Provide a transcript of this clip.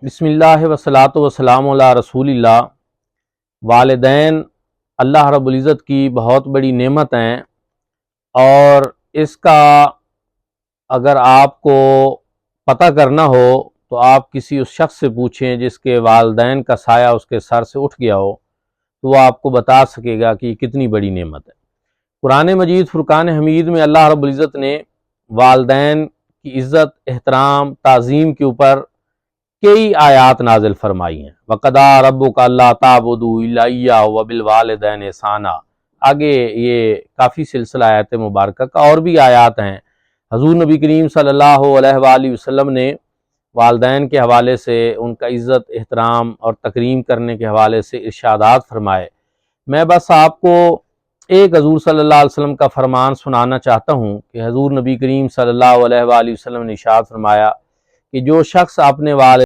بسم اللہ والصلاۃ والسلام علی رسول اللہ۔ والدین اللہ رب العزت کی بہت بڑی نعمت ہیں، اور اس کا اگر آپ کو پتہ کرنا ہو تو آپ کسی اس شخص سے پوچھیں جس کے والدین کا سایہ اس کے سر سے اٹھ گیا ہو، تو وہ آپ کو بتا سکے گا کہ یہ کتنی بڑی نعمت ہے۔ قرآن مجید فرقان حمید میں اللہ رب العزت نے والدین کی عزت، احترام، تعظیم کے اوپر کئی آیات نازل فرمائی ہیں۔ وَقَضَىٰ رَبُّكَ أَلَّا تَعْبُدُوا إِلَّا إِيَّاهُ وَبِالْوَالِدَيْنِ إِحْسَانًا۔ آگے یہ کافی سلسلہ آیات مبارکہ کا اور بھی آیات ہیں۔ حضور نبی کریم صلی اللہ علیہ وآلہ وسلم نے والدین کے حوالے سے، ان کا عزت، احترام اور تکریم کرنے کے حوالے سے ارشادات فرمائے۔ میں بس آپ کو ایک حضور صلی اللہ علیہ وسلم کا فرمان سنانا چاہتا ہوں کہ حضور نبی کریم صلی اللہ علیہ وآلہ وسلم نے ارشاد فرمایا کہ جو شخص اپنے والد